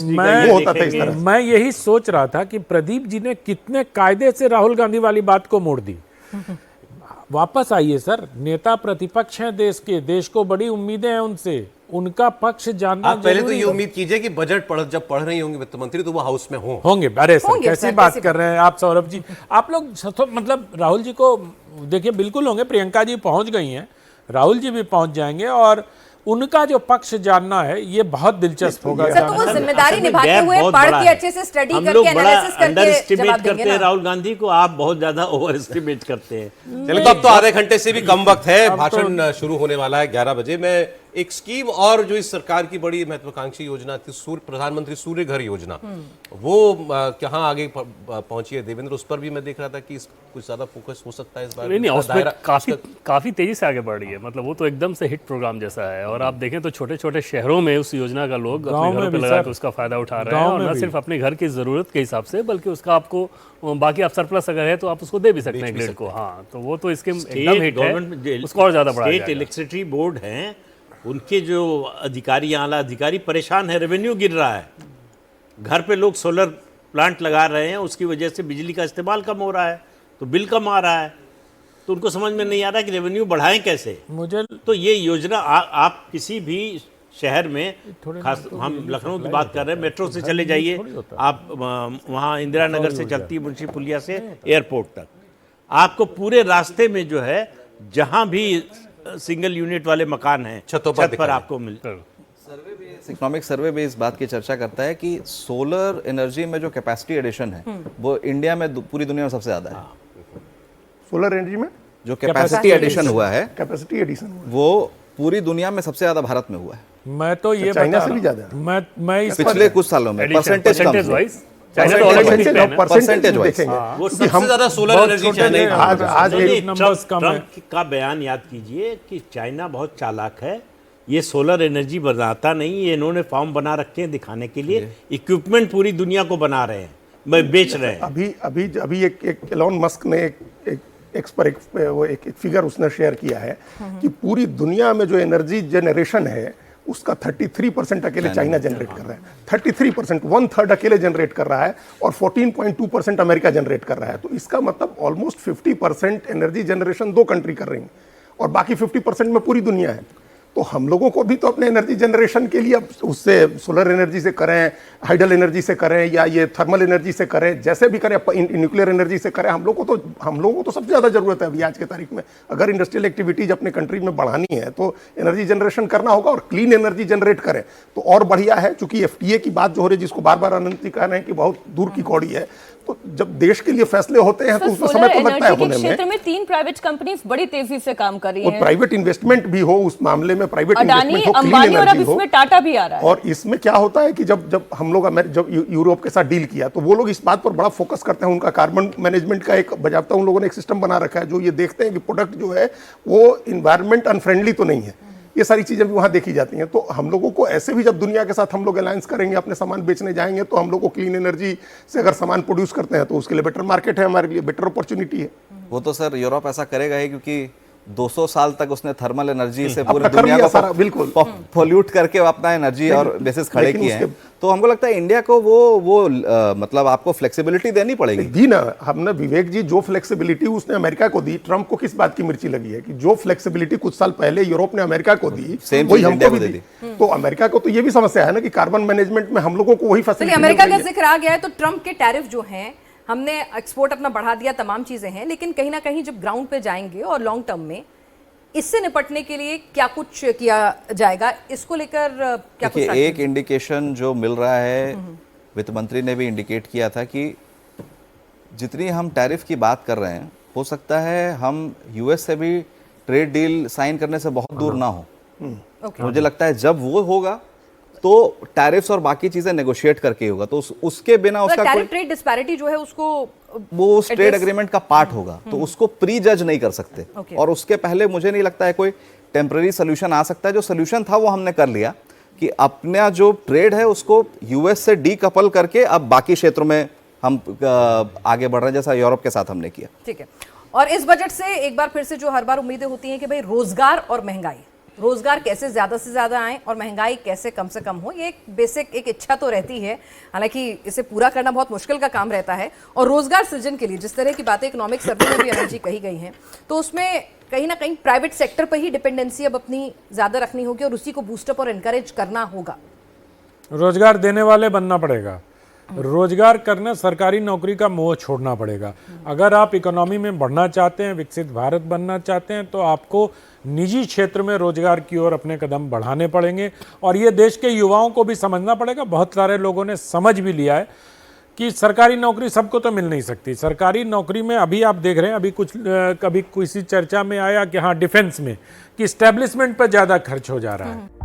मैं यही सोच रहा था कि प्रदीप जी ने कितने कायदे से राहुल गांधी वाली बात को मोड़ दी। वापस आइए सर, नेता प्रतिपक्ष हैं देश के, देश को बड़ी उम्मीदें हैं उनसे, उनका पक्ष जानना आप पहले तो ये उम्मीद कीजिए कि बजट जब पढ़ रही होंगे वित्त मंत्री तो वो हाउस में होंगे। अरे सर कैसी बात कर रहे हैं आप सौरभ जी, आप लोग मतलब राहुल जी को देखिए बिल्कुल होंगे, प्रियंका जी पहुंच गई हैं, राहुल जी भी पहुंच जाएंगे और उनका जो पक्ष जानना है ये बहुत दिलचस्प होगा। सर तो वो जिम्मेदारी निभाते हुए पढ़ के अच्छे से स्टडी करके एनालिसिस करके जवाब देंगे ना। राहुल गांधी को आप बहुत ज्यादा ओवर एस्टिमेट करते हैं। चलिए तो अब तो आधे घंटे से भी कम वक्त है, भाषण शुरू होने वाला है 11 बजे। मैं एक स्कीम और जो इस सरकार की बड़ी महत्वाकांक्षी योजना थी, प्रधानमंत्री सूर्य घर योजना, वो कहाँ आगे पहुंची है देवेंद्र, उस पर भी मैं देख रहा था कि कुछ ज्यादा फोकस हो सकता है इस बार। नहीं, उसमें काफी तेजी से आगे बढ़ रही है, मतलब वो तो एकदम से हिट प्रोग्राम जैसा है। और आप देखें तो छोटे छोटे शहरों में उस योजना का लोग अपने घरों पे लगा के उसका फायदा उठा रहे हैं, और न सिर्फ अपने घर की जरूरत के हिसाब से बल्कि उसका आपको बाकी आप सरप्लस अगर है तो आप उसको दे भी सकते हैं ग्रिड को। हाँ, तो वो तो इसके एकदम हिट है, उसको और ज्यादा बढ़ाया जाएगा। स्टेट इलेक्ट्रिसिटी बोर्ड हैं, उनके जो अधिकारी, आला अधिकारी परेशान है, रेवेन्यू गिर रहा है, घर पे लोग सोलर प्लांट लगा रहे हैं, उसकी वजह से बिजली का इस्तेमाल कम हो रहा है, तो बिल कम आ रहा है, तो उनको समझ में नहीं आ रहा कि रेवेन्यू बढ़ाएं कैसे। मुझे तो ये योजना आप किसी भी शहर में, खास हम लखनऊ की बात कर रहे हैं, मेट्रो से चले जाइए आप, वहाँ इंदिरा नगर से चलती है मुंशी पुलिया से एयरपोर्ट तक, आपको पूरे रास्ते में जो है जहाँ भी सिंगल यूनिट वाले मकान हैं छत पर आपको मिलता है। इकोनॉमिक सर्वे भी इस बात की चर्चा करता है कि सोलर एनर्जी में जो कैपेसिटी एडिशन है वो इंडिया में पूरी दुनिया में सबसे ज्यादा है। सोलर एनर्जी में जो कैपेसिटी एडिशन हुआ है, कैपेसिटी एडिशन वो पूरी दुनिया में सबसे ज्यादा भारत में हुआ है। मैं तो ये चाइना से भी ज्यादा, मैं पिछले कुछ सालों में परसेंटेज वाइज परसेंटेज वो सबसे ज्यादा सोलर एनर्जी चाइना। आज ट्रम्प का बयान याद कीजिए कि चाइना बहुत चालाक है, ये सोलर एनर्जी बनाता नहीं, ये इन्होंने फॉर्म बना रखे हैं दिखाने के लिए, इक्विपमेंट पूरी दुनिया को बना रहे हैं, बेच रहे हैं। अभी एक एलोन मस्क ने एक फिगर उसने शेयर किया है कि पूरी दुनिया में जो एनर्जी जनरेशन है उसका 33% अकेले चाइना जनरेट कर रहा है, 33%, 1/3 अकेले जनरेट कर रहा है, और 14.2% अमेरिका जनरेट कर रहा है। तो इसका मतलब ऑलमोस्ट 50% एनर्जी जनरेशन दो कंट्री कर रही हैं और बाकी 50% में पूरी दुनिया है। तो हम लोगों को भी तो अपने एनर्जी जनरेशन के लिए अब उससे सोलर एनर्जी से करें, हाइडल एनर्जी से करें, या ये थर्मल एनर्जी से करें, जैसे भी करें, न्यूक्लियर एनर्जी से करें, हम लोगों को तो सबसे ज़्यादा ज़रूरत है अभी आज के तारीख में। अगर इंडस्ट्रियल एक्टिविटीज अपने कंट्री में बढ़ानी है तो एनर्जी जनरेशन करना होगा और क्लीन एनर्जी जनरेट करें तो और बढ़िया है। चूंकि FTA की बात जो हो रही है, जिसको बार बार अनंत जी कह रहे हैं कि बहुत दूर की कौड़ी है, तो जब देश के लिए फैसले होते हैं तो उसमें समय तो लगता है होने में। क्षेत्र में 3 प्राइवेट कंपनीज बड़ी तेजी से काम कर रही हैं। प्राइवेट इन्वेस्टमेंट भी हो उस मामले में, प्राइवेट इन्वेस्टमेंट हो, अंबानी, और अब इसमें टाटा भी आ रहा है। और इसमें क्या होता है कि जब हम लोग जब यूरोप के साथ डील किया तो वो लोग इस बात पर बड़ा फोकस करते हैं, उनका कार्बन मैनेजमेंट का एक बजाबता उन लोगों ने एक सिस्टम बना रखा है, जो ये देखते हैं कि प्रोडक्ट जो है वो इन्वायरमेंट अनफ्रेंडली तो नहीं है। ये सारी चीजें भी वहां देखी जाती हैं। तो हम लोगों को ऐसे भी जब दुनिया के साथ हम लोग अलायंस करेंगे, अपने सामान बेचने जाएंगे, तो हम लोग को क्लीन एनर्जी से अगर सामान प्रोड्यूस करते हैं तो उसके लिए बेटर मार्केट है, हमारे लिए बेटर अपॉर्चुनिटी है। वो तो सर यूरोप ऐसा करेगा ही, क्योंकि 200 साल तक उसने थर्मल एनर्जी से पूरी दुनिया को बिल्कुल पोल्यूट करके अपना एनर्जी और बेसिस खड़े किए हैं। तो हमको लगता है इंडिया को वो मतलब आपको फ्लेक्सिबिलिटी देनी पड़ेगी। दी ना हमने, विवेक जी, जो फ्लेक्सिबिलिटी उसने अमेरिका को दी, ट्रंप को किस बात की मिर्ची लगी है कि जो फ्लेक्सिबिलिटी कुछ साल पहले यूरोप ने अमेरिका को दी, वही हमको भी दी। तो अमेरिका को तो ये भी समस्या है ना कि कार्बन मैनेजमेंट में हम लोगों को वही फैसिलिटी। अमेरिका का जिक्र आ गया है तो ट्रंप के टैरिफ जो हैं, हमने एक्सपोर्ट अपना बढ़ा दिया, तमाम चीजें हैं, लेकिन कहीं ना कहीं जब ग्राउंड पे जाएंगे और लॉन्ग टर्म में इससे निपटने के लिए क्या कुछ किया जाएगा, इसको लेकर क्या कुछ? एक इंडिकेशन जो मिल रहा है, वित्त मंत्री ने भी इंडिकेट किया था कि जितनी हम टैरिफ की बात कर रहे हैं, हो सकता है हम यूएस से भी ट्रेड डील साइन करने से बहुत दूर ना हो। मुझे लगता है जब वो होगा तो टैरिफ्स और बाकी चीजें नेगोशिएट करके होगा, तो उसके बिना उसका ट्रेड डिस्पैरिटी जो है उसको वो उस ट्रेड एग्रीमेंट का पार्ट होगा, तो उसको प्री जज नहीं कर सकते। और उसके पहले मुझे नहीं लगता है कोई टेम्पररी सोल्यूशन आ सकता है। जो सोल्यूशन था वो हमने कर लिया कि अपना जो ट्रेड है उसको यूएस से डीकपल करके अब बाकी क्षेत्रों में हम आगे बढ़ रहे हैं, जैसा यूरोप के साथ हमने किया। ठीक है। और इस बजट से एक बार फिर से जो हर बार उम्मीदें होती हैं कि भाई रोजगार और महंगाई, रोजगार कैसे ज्यादा से ज्यादा आए और महंगाई कैसे कम से कम हो, ये एक बेसिक एक इच्छा तो रहती है। हालांकि इसे पूरा करना बहुत मुश्किल का काम रहता है। और रोजगार सृजन के लिए जिस तरह की बातें इकोनॉमिक सर्वे में भी अनिल जी कही गई हैं, तो उसमें कहीं ना कहीं प्राइवेट सेक्टर पर ही डिपेंडेंसी अब अपनी ज्यादा रखनी होगी और उसी को बूस्टअप और एनकरेज करना होगा। रोजगार देने वाले बनना पड़ेगा, रोजगार करना, सरकारी नौकरी का मोह छोड़ना पड़ेगा। अगर आप इकोनॉमी में बढ़ना चाहते हैं, विकसित भारत बनना चाहते हैं, तो आपको निजी क्षेत्र में रोजगार की ओर अपने कदम बढ़ाने पड़ेंगे। और ये देश के युवाओं को भी समझना पड़ेगा। बहुत सारे लोगों ने समझ भी लिया है कि सरकारी नौकरी सबको तो मिल नहीं सकती। सरकारी नौकरी में अभी आप देख रहे हैं, अभी कभी किसी चर्चा में आया कि हाँ डिफेंस में कि इस्टेब्लिशमेंट पर ज़्यादा खर्च हो जा रहा है।